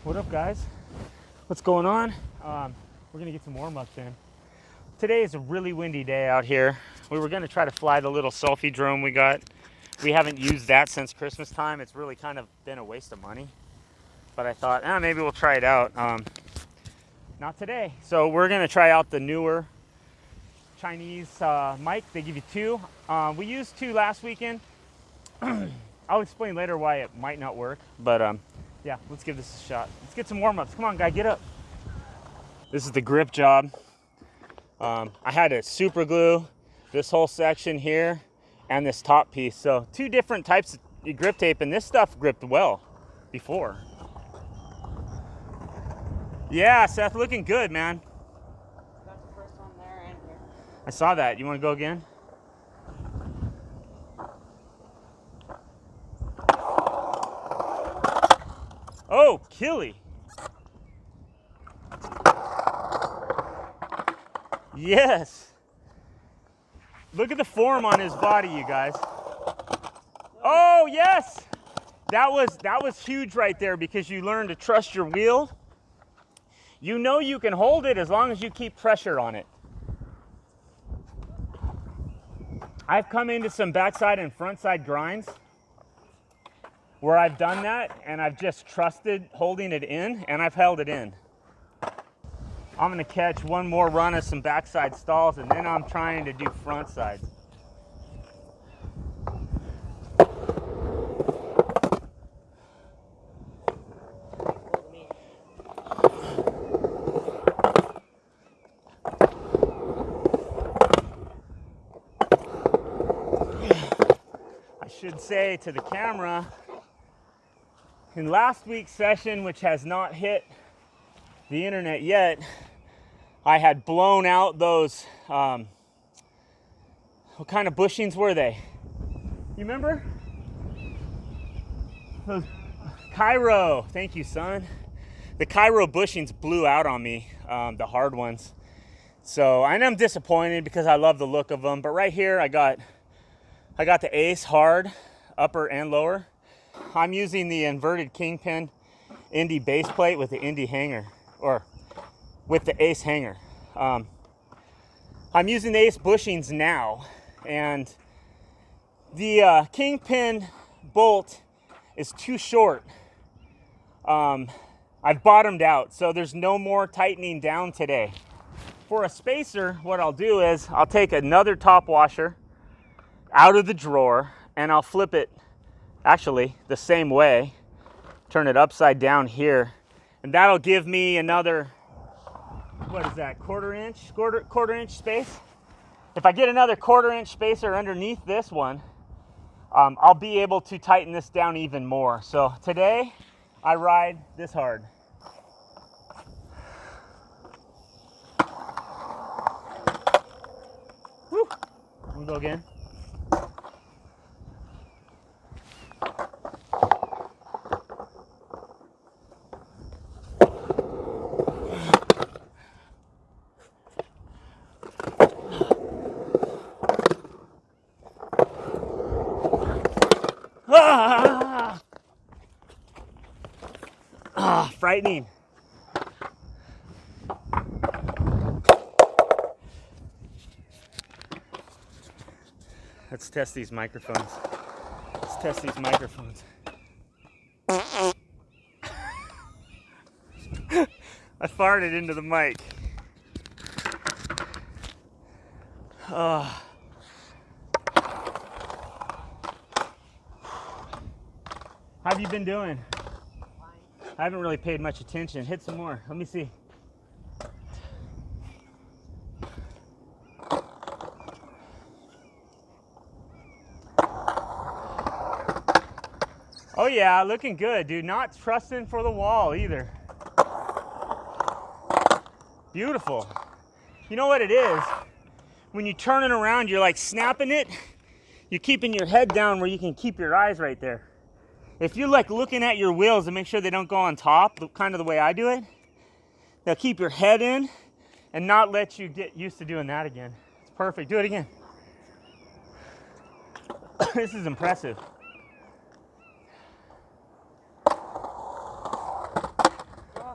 What up, guys? What's going on? We're gonna get some warm-ups in. Today is a really windy day out here. We were gonna try to fly the little selfie drone we got. We haven't used that since Christmas time. It's really kind of been a waste of money. But I thought, maybe we'll try it out. Not today. So we're gonna try out the newer Chinese mic. They give you two. We used two last weekend. I'll explain later why it might not work, but yeah, let's give this a shot. Let's get some warm-ups. Come on, guy, get up. This is the grip job. I had to super glue this whole section here and this top piece. So two different types of grip tape, and this stuff gripped well before. Yeah, Seth, looking good, man. Got the first one there and here. I saw that. You want to go again? Oh, Killy. Yes. Look at the form on his body, you guys. Oh, yes. That was huge right there because you learn to trust your wheel. You know you can hold it as long as you keep pressure on it. I've come into some backside and front side grinds where I've done that and I've just trusted holding it in, and I've held it in. I'm gonna catch one more run of some backside stalls, and then I'm trying to do front sides. I should say to the camera, in last week's session, which has not hit the internet yet, I had blown out those, what kind of bushings were they? You remember? Those Cairo, thank you, son. The Cairo bushings blew out on me, the hard ones. So I'm disappointed because I love the look of them. But right here, I got the Ace hard, upper and lower. I'm using the inverted Kingpin Indy base plate with the Indy hanger, or with the Ace hanger. I'm using the Ace bushings now, and the Kingpin bolt is too short. I've bottomed out, so there's no more tightening down today. For a spacer, what I'll do is I'll take another top washer out of the drawer and I'll flip it actually the same way, turn it upside down here, and that'll give me another, what is that, quarter inch space. If I get another quarter inch spacer underneath this one, I'll be able to tighten this down even more. So today I ride this hard. Woo. We'll go again. Frightening. Let's test these microphones. I farted into the mic. How have you been doing? I haven't really paid much attention. Hit some more. Let me see. Oh yeah, looking good, dude. Not trusting for the wall either. Beautiful. You know what it is? When you turn it around, you're like snapping it. You're keeping your head down where you can keep your eyes right there. If you're like looking at your wheels to make sure they don't go on top, kind of the way I do it, they'll keep your head in and not let you get used to doing that again. It's perfect. Do it again. This is impressive.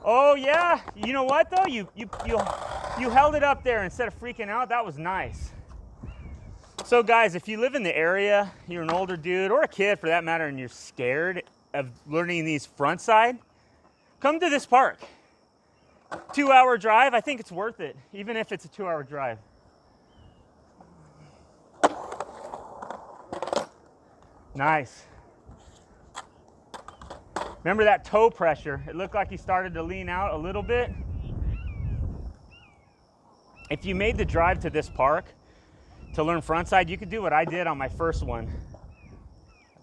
Oh yeah, you know what though? You held it up there instead of freaking out. That was nice. So guys, if you live in the area, you're an older dude or a kid for that matter, and you're scared of learning these front side, come to this park. 2-hour drive, I think it's worth it, even if it's a 2-hour drive. Nice. Remember that toe pressure? It looked like he started to lean out a little bit. If you made the drive to this park to learn frontside, you could do what I did on my first one.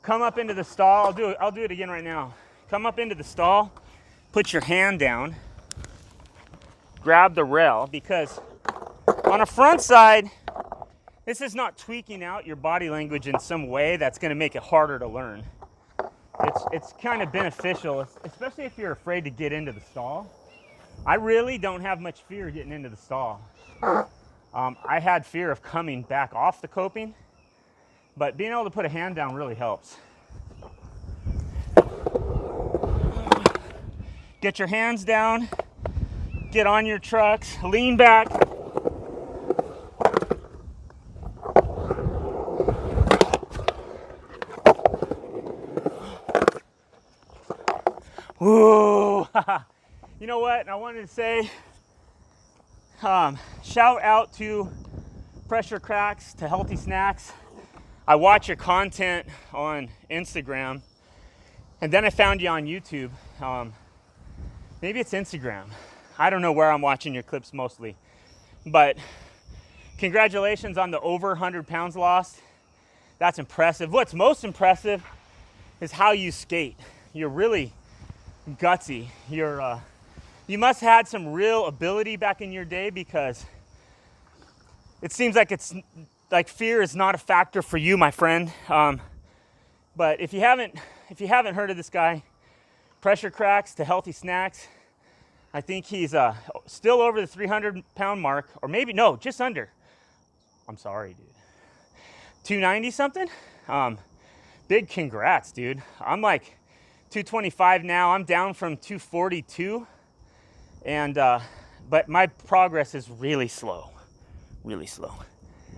Come up into the stall. I'll do it again right now. Come up into the stall, put your hand down, grab the rail, because on a front side, this is not tweaking out your body language in some way that's going to make it harder to learn. It's kind of beneficial, especially if you're afraid to get into the stall. I really don't have much fear getting into the stall. I had fear of coming back off the coping, but being able to put a hand down really helps. Get your hands down, get on your trucks, lean back. Whoa! You know what? I wanted to say, shout out to Pressure Cracks, to Healthy Snacks. I watch your content on Instagram, and then I found you on YouTube. Maybe it's Instagram. I don't know where I'm watching your clips mostly, but congratulations on the over 100 pounds lost. That's impressive. What's most impressive is how you skate. You're really gutsy. You must have had some real ability back in your day, because it seems like fear is not a factor for you, my friend. But if you haven't heard of this guy, Pressure Cracks to Healthy Snacks, I think he's still over the 300-pound mark, or maybe no, just under. I'm sorry, dude. 290 something. Big congrats, dude. I'm like 225 now. I'm down from 242, and but my progress is really slow, really slow.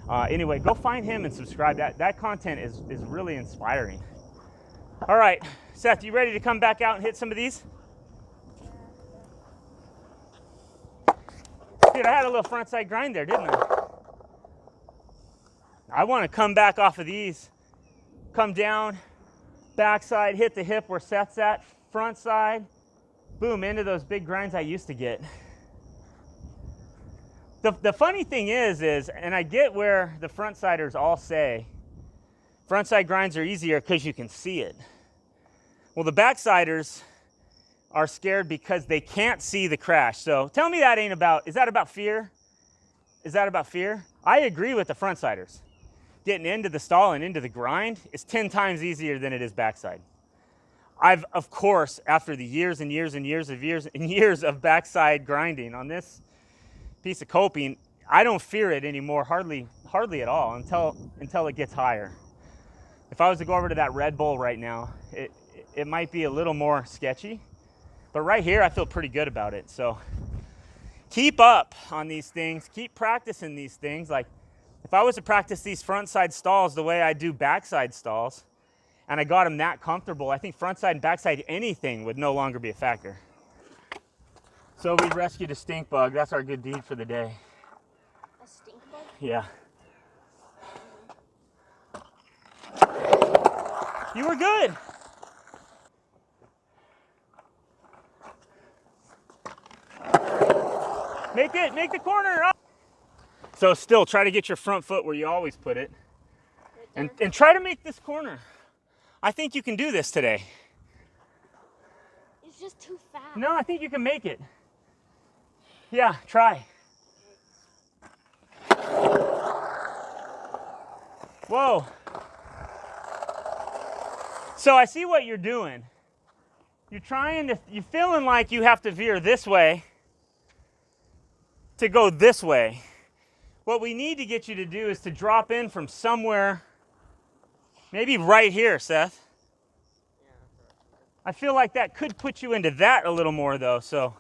Anyway, go find him and subscribe. That content is really inspiring. All right, Seth, you ready to come back out and hit some of these? Dude, I had a little frontside grind there, didn't I? I want to come back off of these, come down, backside, hit the hip where Seth's at, front side, boom, into those big grinds I used to get. The funny thing is, and I get where the frontsiders all say, frontside grinds are easier because you can see it. Well, the backsiders are scared because they can't see the crash. So tell me is that about fear? Is that about fear? I agree with the frontsiders. Getting into the stall and into the grind is 10 times easier than it is backside. I've, of course, after the years and years and years of backside grinding on this piece of coping, I don't fear it anymore, hardly at all, until it gets higher. If I was to go over to that Red Bull right now, it might be a little more sketchy, but right here I feel pretty good about it. So keep up on these things, keep practicing these things. Like if I was to practice these frontside stalls the way I do backside stalls, and I got them that comfortable, I think frontside and backside anything would no longer be a factor. So we rescued a stink bug. That's our good deed for the day. A stink bug? Yeah. You were good. Make the corner up. So still try to get your front foot where you always put it. Right And try to make this corner. I think you can do this today. It's just too fast. No, I think you can make it. Yeah, try. Whoa. So I see what you're doing. You're feeling like you have to veer this way to go this way. What we need to get you to do is to drop in from somewhere, maybe right here, Seth. I feel like that could put you into that a little more though, so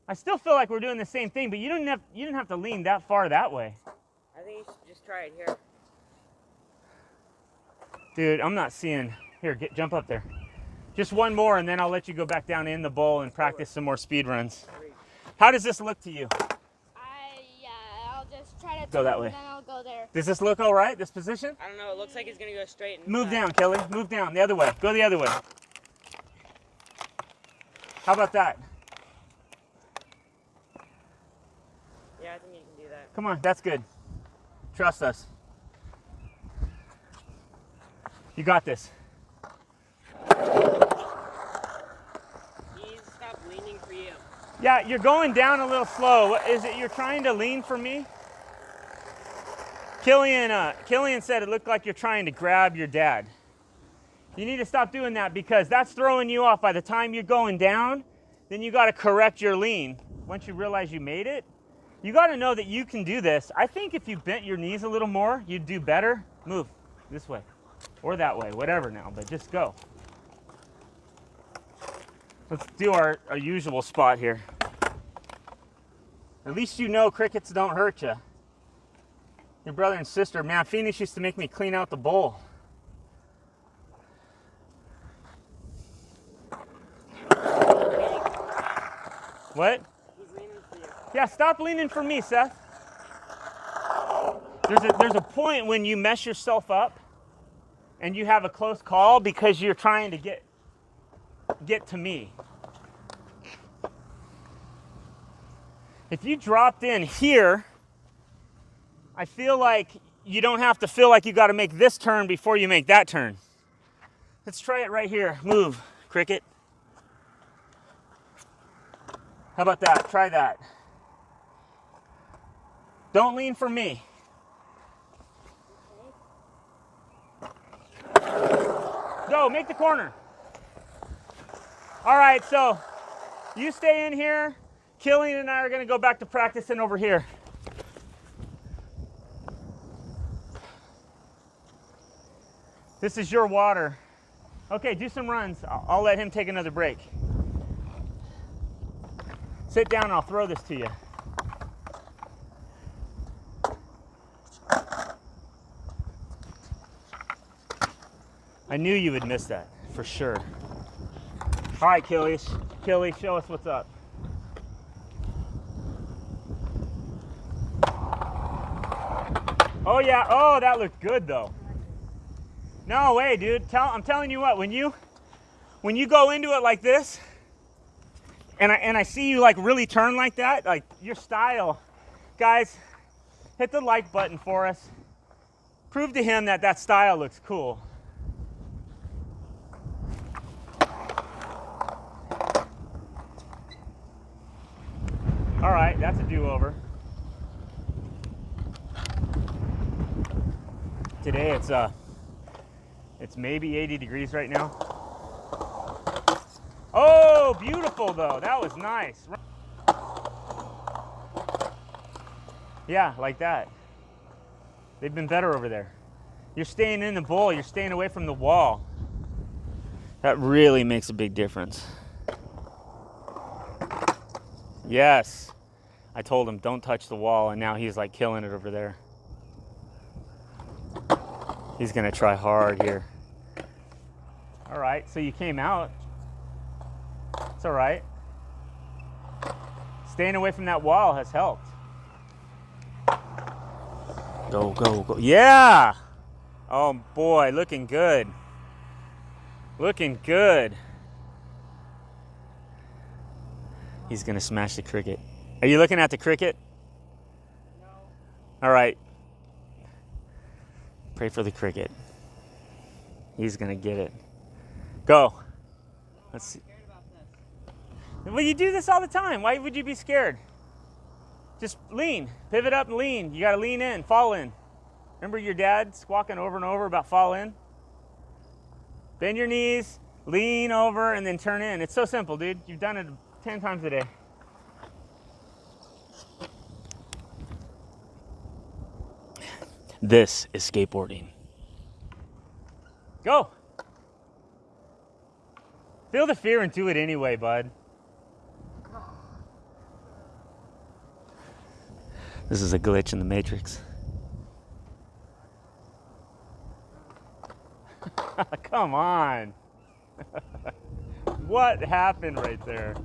I still feel like we're doing the same thing, but you didn't have to lean that far that way. I think you should just try it here. Dude, I'm not seeing. Here, jump up there. Just one more, and then I'll let you go back down in the bowl and practice some more speed runs. How does this look to you? I'll just try to Go that turn, way. and then I'll go there. Does this look all right, this position? I don't know. It looks like he's going to go straight. And Move down, Kelly. Move down. The other way. Go the other way. How about that? Yeah, I think you can do that. Come on, that's good. Trust us. You got this. He's stop leaning for you. Yeah, you're going down a little slow. What is it you're trying to lean for me? Killian said it looked like you're trying to grab your dad. You need to stop doing that because that's throwing you off. By the time you're going down, then you got to correct your lean. Once you realize you made it, you got to know that you can do this. I think if you bent your knees a little more, you'd do better. Move this way or that way, whatever now, but just go. Let's do our usual spot here. At least you know crickets don't hurt you. Your brother and sister, man, Phoenix used to make me clean out the bowl. What? He's leaning for you. Yeah, stop leaning for me, Seth. There's a point when you mess yourself up and you have a close call because you're trying to get to me. If you dropped in here, I feel like you don't have to feel like you got to make this turn before you make that turn. Let's try it right here. Move, cricket. How about that? Try that. Don't lean for me. Go, make the corner. All right, so you stay in here. Killian and I are going to go back to practicing over here. This is your water. Okay, do some runs. I'll let him take another break. Sit down and I'll throw this to you. I knew you would miss that, for sure. All right, Killy, show us what's up. Oh yeah, oh, that looked good though. No way, dude. I'm telling you what, when you go into it like this, and I see you like really turn like that, like your style, guys, hit the like button for us. Prove to him that style looks cool. All right, that's a do-over. Today it's maybe 80 degrees right now. Oh, beautiful though. That was nice. Yeah, like that. They've been better over there. You're staying in the bowl. You're staying away from the wall. That really makes a big difference. Yes. I told him don't touch the wall, and now he's like killing it over there. He's gonna try hard here. All right, so you came out. It's all right. Staying away from that wall has helped. Go, go, go. Yeah! Oh boy, looking good. Looking good. He's gonna smash the cricket. Are you looking at the cricket? No. All right. Pray for the cricket. He's gonna get it. Go. Let's see. I'm scared about this. Well, you do this all the time. Why would you be scared? Just lean. Pivot up and lean. You gotta lean in, fall in. Remember your dad squawking over and over about fall in? Bend your knees, lean over, and then turn in. It's so simple, dude. You've done it 10 times a day. This is skateboarding. Go. Feel the fear and do it anyway, bud. This is a glitch in the matrix. Come on. What happened right there?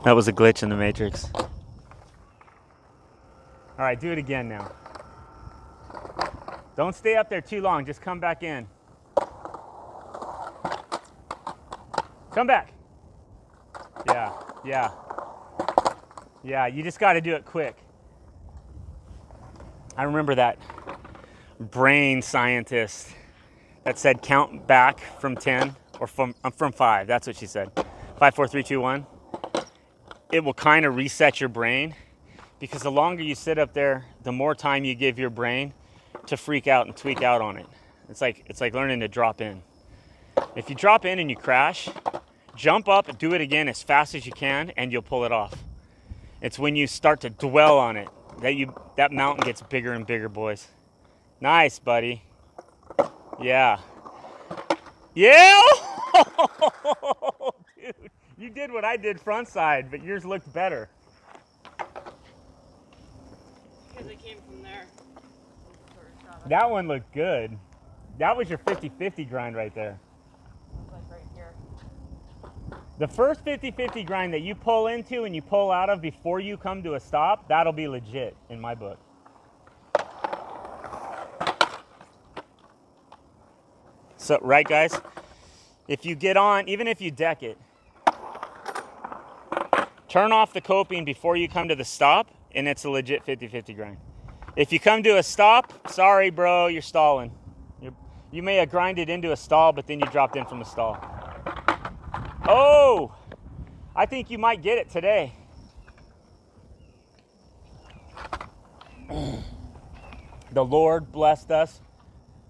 That was a glitch in the matrix. All right, do it again now. Don't stay up there too long. Just come back in. Come back. Yeah, yeah. Yeah, you just got to do it quick. I remember that brain scientist that said count back from 10 or from 5. That's what she said. 5, 4, 3, 2, 1. It will kind of reset your brain, because the longer you sit up there, the more time you give your brain to freak out and tweak out on it. It's like learning to drop in. If you drop in and you crash, jump up and do it again as fast as you can, and you'll pull it off. It's when you start to dwell on it that mountain gets bigger and bigger, boys. Nice, buddy. Yeah. Yeah! Dude, you did what I did front side, but yours looked better. Because it came from there. That one looked good. That was your 50-50 grind right there. Like right here. The first 50-50 grind that you pull into and you pull out of before you come to a stop, that'll be legit in my book. So, right guys, if you get on, even if you deck it, turn off the coping before you come to the stop, and it's a legit 50-50 grind. If you come to a stop, sorry bro, you're stalling. You may have grinded into a stall, but then you dropped in from the stall. Oh, I think you might get it today. The Lord blessed us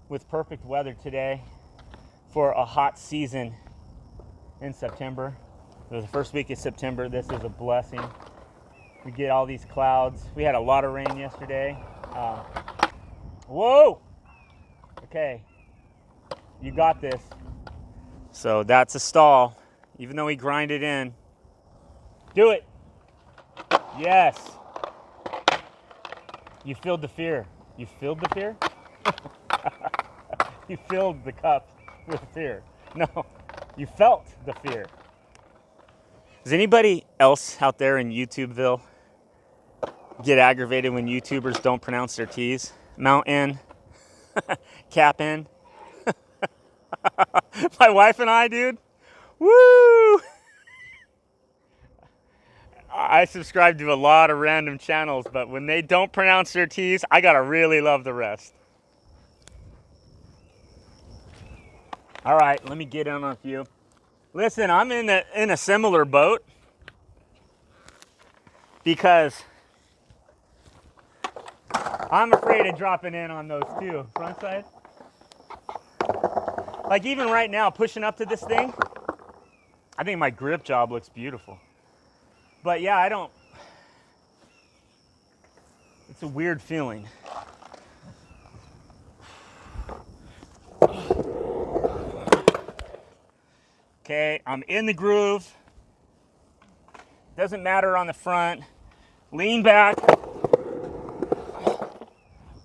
with perfect weather today for a hot season in September. It was the first week of September. This is a blessing. We get all these clouds. We had a lot of rain yesterday. Whoa! Okay, you got this. So that's a stall, even though he grinded in. Do it. Yes. You filled the fear. You filled the fear? You filled the cup with fear. No, you felt the fear. Does anybody else out there in YouTubeville get aggravated when YouTubers don't pronounce their T's? Mountain, cap in. My wife and I, dude. Woo! I subscribe to a lot of random channels, but when they don't pronounce their T's, I gotta really love the rest. All right, let me get in on a few. Listen, I'm in a similar boat because I'm afraid of dropping in on those too. Front side. Like even right now, pushing up to this thing, I think my grip job looks beautiful. But yeah, I don't, it's a weird feeling. Okay, I'm in the groove. Doesn't matter on the front. Lean back.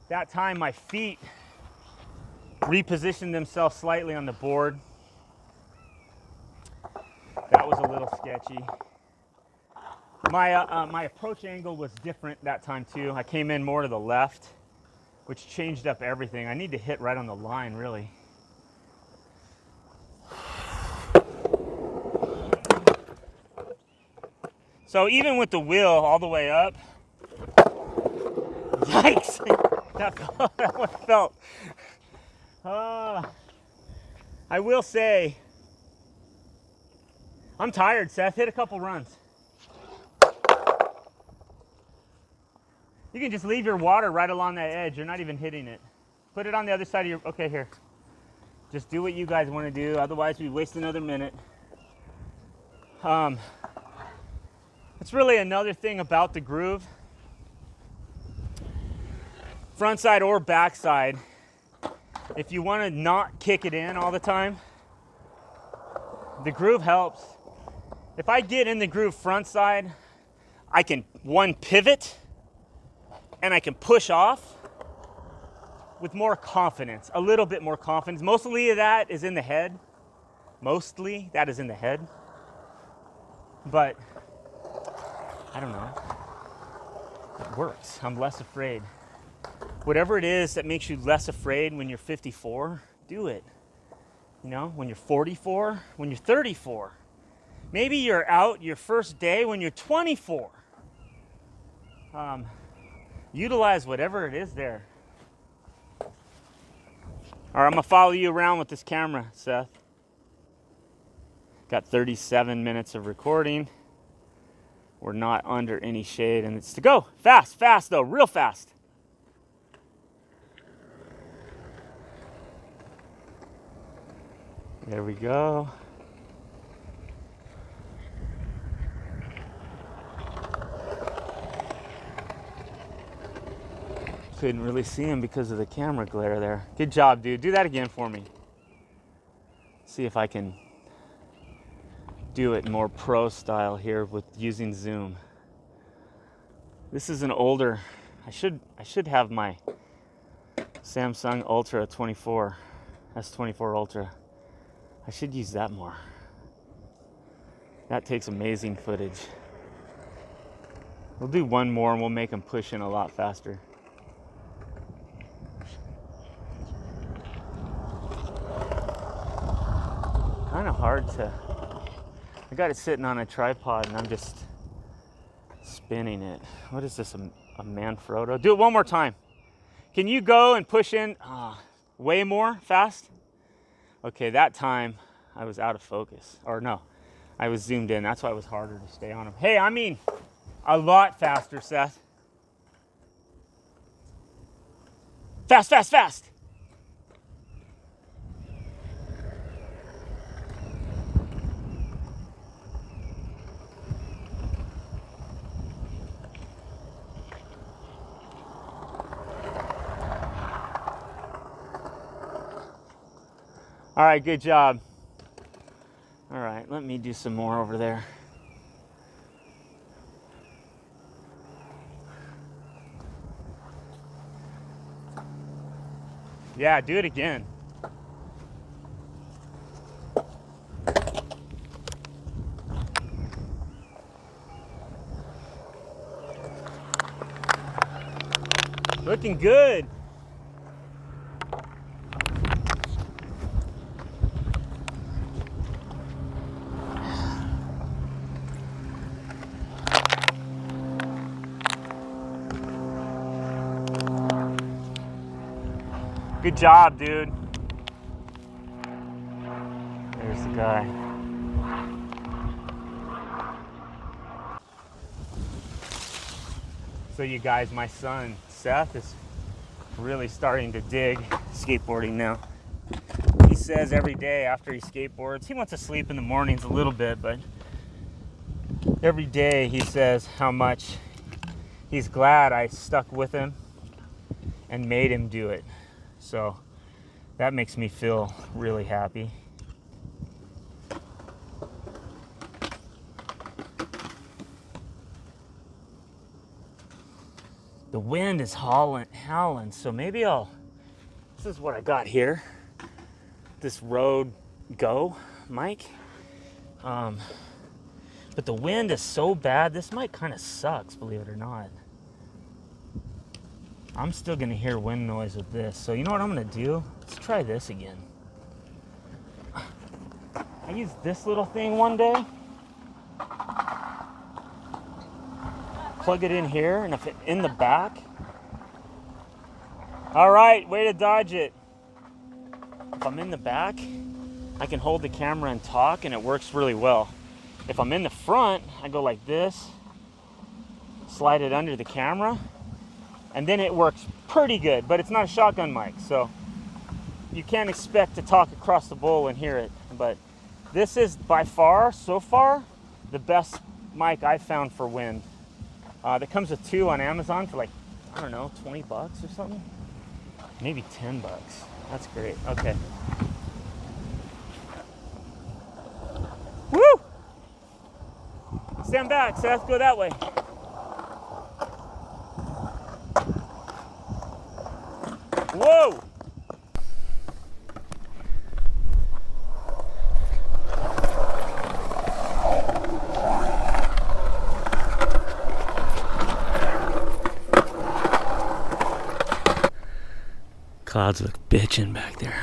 That time my feet repositioned themselves slightly on the board. That was a little sketchy. My approach angle was different that time too. I came in more to the left, which changed up everything. I need to hit right on the line, really. So even with the wheel all the way up, yikes, that one felt. I will say, I'm tired, Seth. Hit a couple runs. You can just leave your water right along that edge. You're not even hitting it. Put it on the other side of your, okay, here. Just do what you guys want to do. Otherwise, we waste another minute. That's really another thing about the groove. Front side or back side. If you want to not kick it in all the time, the groove helps. If I get in the groove front side, I can, one, pivot, and I can push off with more confidence, a little bit more confidence. Mostly of that is in the head. Mostly that is in the head. But I don't know. It works. I'm less afraid. Whatever it is that makes you less afraid when you're 54, do it. You know, when you're 44, when you're 34. Maybe you're out your first day when you're 24. Utilize whatever it is there. All right, I'm gonna follow you around with this camera, Seth. Got 37 minutes of recording. We're not under any shade, and it's to go. Fast, fast though, real fast. There we go. Couldn't really see him because of the camera glare there. Good job, dude. Do that again for me. See if I can do it more pro style here with using zoom. This is an older, I should have my Samsung Ultra 24, S24 Ultra. I should use that more. That takes amazing footage. We'll do one more and we'll make them push in a lot faster. Kind of hard to, I got it sitting on a tripod and I'm just spinning it. What is this, a Manfrotto? Do it one more time. Can you go and push in way more fast? Okay, that time I was out of focus. Or no, I was zoomed in. That's why it was harder to stay on him. Hey, I mean, a lot faster, Seth. Fast, fast, fast. All right, good job. All right, let me do some more over there. Yeah, do it again. Looking good. Good job, dude. There's the guy. So you guys, my son, Seth, is really starting to dig skateboarding now. He says every day after he skateboards, he wants to sleep in the mornings a little bit, but every day he says how much he's glad I stuck with him and made him do it. So that makes me feel really happy. The wind is howling, so maybe this is what I got here. This Rode Go mic. But the wind is so bad, this mic kind of sucks, believe it or not. I'm still gonna hear wind noise with this. So you know what I'm gonna do? Let's try this again. I used this little thing one day. Plug it in here, and if it's in the back. All right, way to dodge it. If I'm in the back, I can hold the camera and talk, and it works really well. If I'm in the front, I go like this, slide it under the camera, and then it works pretty good, but it's not a shotgun mic, so you can't expect to talk across the bowl and hear it. But this is by far, so far, the best mic I've found for wind. That comes with 2 on Amazon for like, I don't know, 20 bucks or something. Maybe 10 bucks. That's great. Okay. Woo! Stand back, Seth. Go that way. Whoa! Clouds look bitchin' back there.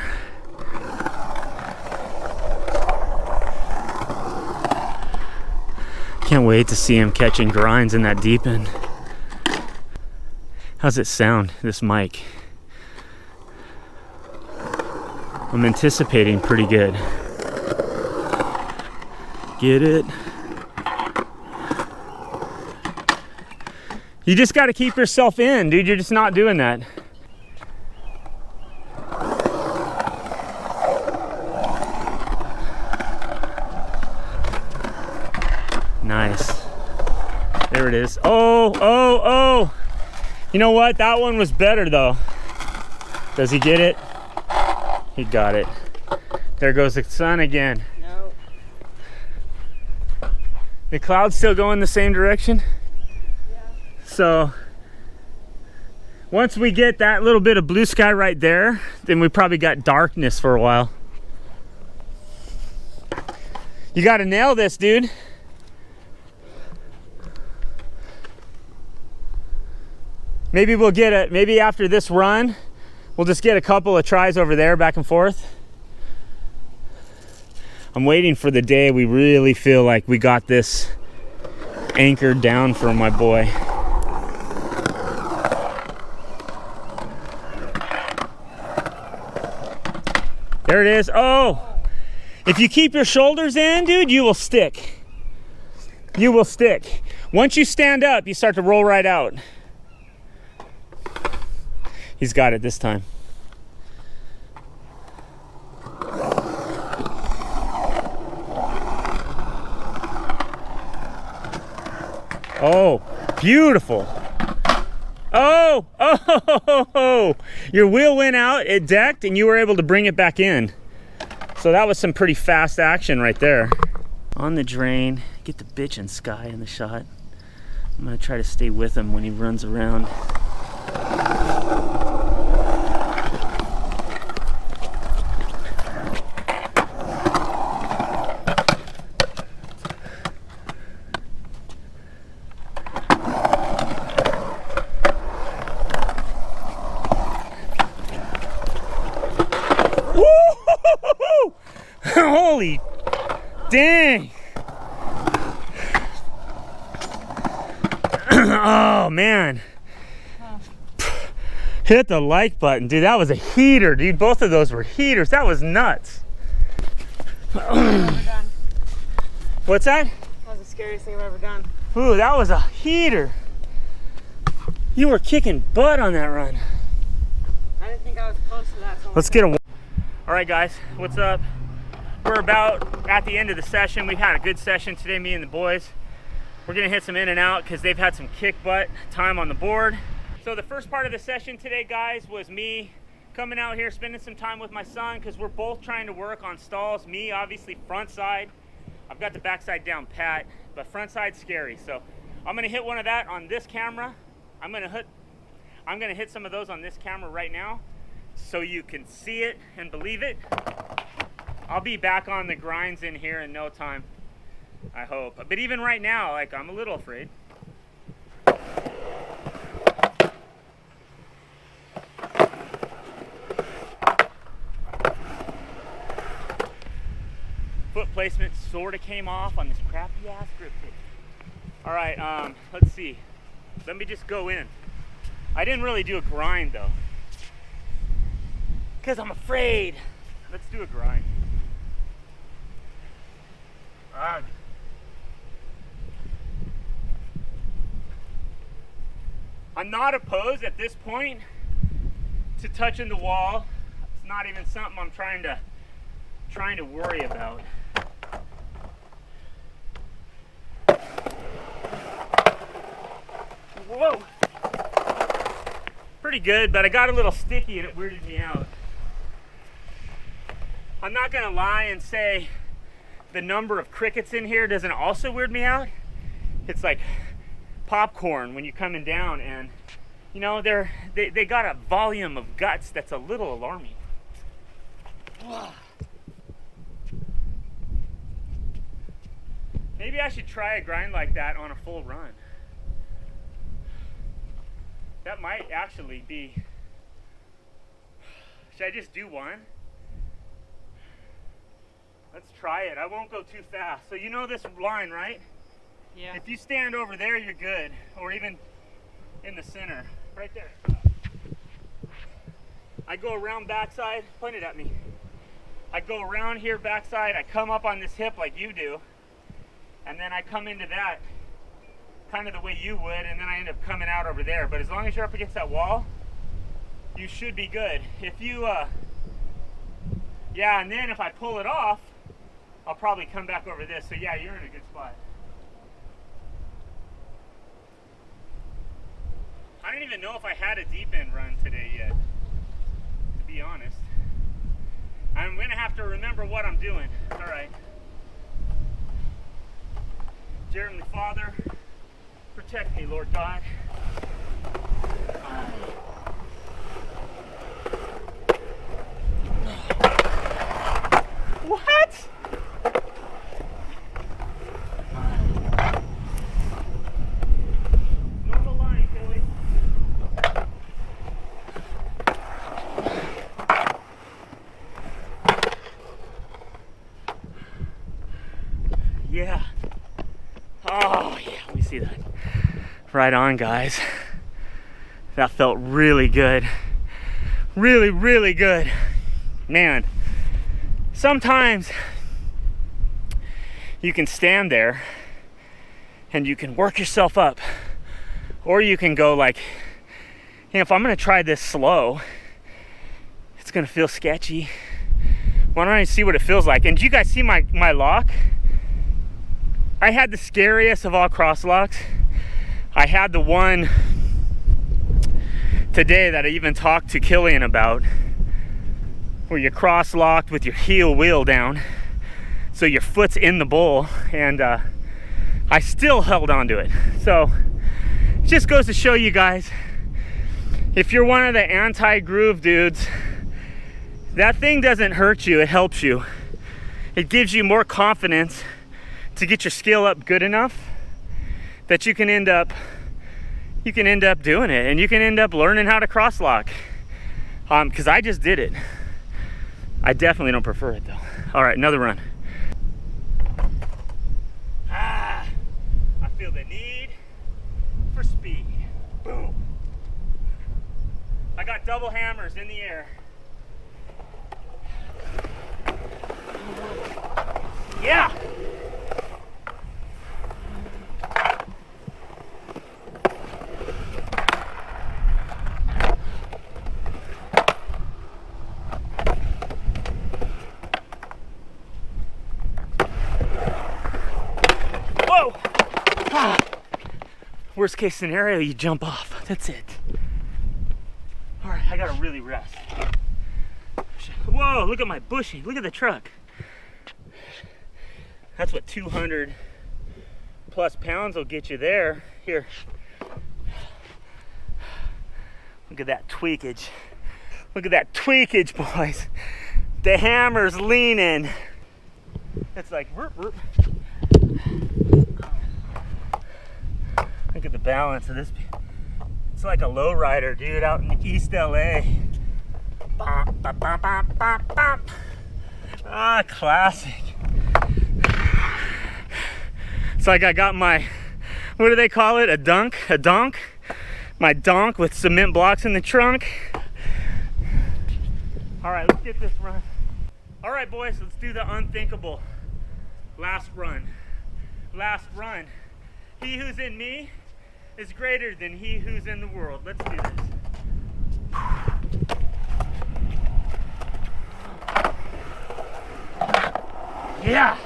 Can't wait to see him catching grinds in that deep end. How's it sound, this mic? I'm anticipating pretty good. Get it? You just got to keep yourself in, dude. You're just not doing that. Nice. There it is. Oh, oh, oh. You know what? That one was better though. Does he get it? He got it. There goes the sun again. No. The clouds still go in the same direction? Yeah. So once we get that little bit of blue sky right there, then we probably got darkness for a while. You got to nail this, dude. Maybe we'll get it. Maybe after this run, we'll just get a couple of tries over there, back and forth. I'm waiting for the day we really feel like we got this anchored down for my boy. There it is. Oh, if you keep your shoulders in, dude, you will stick. You will stick. Once you stand up, you start to roll right out. He's got it this time. Oh, beautiful. Oh, oh, your wheel went out, it decked, and you were able to bring it back in. So that was some pretty fast action right there. On the drain, get the bitchin' Sky in the shot. I'm gonna try to stay with him when he runs around. Holy dang. Oh man. Hit the like button, dude. That was a heater, dude. Both of those were heaters. That was nuts. What's that? That was the scariest thing I've ever done. Ooh, that was a heater. You were kicking butt on that run. I didn't think I was close to that. So Let's get a. All right, guys, what's up? We're about at the end of the session. We've had a good session today, me and the boys. We're gonna hit some in and out because they've had some kick butt time on the board. So the first part of the session today, guys, was me coming out here, spending some time with my son because we're both trying to work on stalls. Me, obviously, front side. I've got the backside down pat, but front side's scary. So I'm gonna hit one of that on this camera. I'm gonna hit some of those on this camera right now so you can see it and believe it. I'll be back on the grinds in here in no time, I hope. But even right now, like, I'm a little afraid. Foot placement sort of came off on this crappy ass grip tape. All right, let's see. Let me just go in. I didn't really do a grind though, because I'm afraid. Let's do a grind. I'm not opposed at this point to touching the wall. It's not even something I'm trying to worry about. Whoa! Pretty good, but I got a little sticky and it weirded me out. I'm not gonna lie and say the number of crickets in here doesn't also weird me out. It's like popcorn when you're coming down, and You know, they got a volume of guts that's a little alarming. Maybe I should try a grind like that on a full run. That might actually be. Should I just do one? Let's try it. I won't go too fast. So you know this line, right? Yeah. If you stand over there, you're good. Or even in the center, right there. I go around backside, point it at me. I go around here backside, I come up on this hip like you do, and then I come into that kind of the way you would, and then I end up coming out over there. But as long as you're up against that wall, you should be good. If you, yeah, and then if I pull it off, I'll probably come back over this. So yeah, you're in a good spot. I don't even know if I had a deep end run today yet, to be honest. I'm gonna have to remember what I'm doing. All right. Dear Heavenly Father, protect me, Lord God. What? Normal line, Billy. Yeah. Oh, yeah, let me see that. Right on, guys. That felt really good. Really, really good. Man, sometimes you can stand there and you can work yourself up. Or you can go like, hey, if I'm gonna try this slow, it's gonna feel sketchy. Why don't I see what it feels like? And do you guys see my lock? I had the scariest of all cross locks. I had the one today that I even talked to Killian about, where you're cross locked with your heel wheel down, so your foot's in the bowl, and I still held on to it. So it just goes to show you guys, if you're one of the anti-groove dudes, that thing doesn't hurt you, it helps you. It gives you more confidence to get your skill up good enough that you can end up doing it, and you can end up learning how to cross lock. Because I just did it. I definitely don't prefer it though. All right, another run. I feel the need for speed. Boom. I got double hammers in the air. Yeah. Whoa! Worst case scenario, you jump off. That's it. All right, I gotta really rest. Whoa, look at my bushing. Look at the truck. That's what 200 plus pounds will get you there. Here. Look at that tweakage. Look at that tweakage, boys. The hammer's leaning. It's like, whoop, whoop. Look at the balance of this. It's like a lowrider, dude, out in East LA. Bop, bop, bop, bop, bop, bop. Ah, classic. It's like I got my, what do they call it? A dunk? A donk? My donk with cement blocks in the trunk. All right, let's get this run. All right, boys, let's do the unthinkable. Last run. Last run. He who's in me is greater than he who's in the world. Let's do this. Yeah.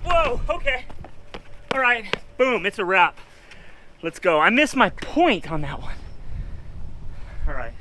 Whoa, okay. All right, boom, it's a wrap. Let's go. I missed my point on that one. All right.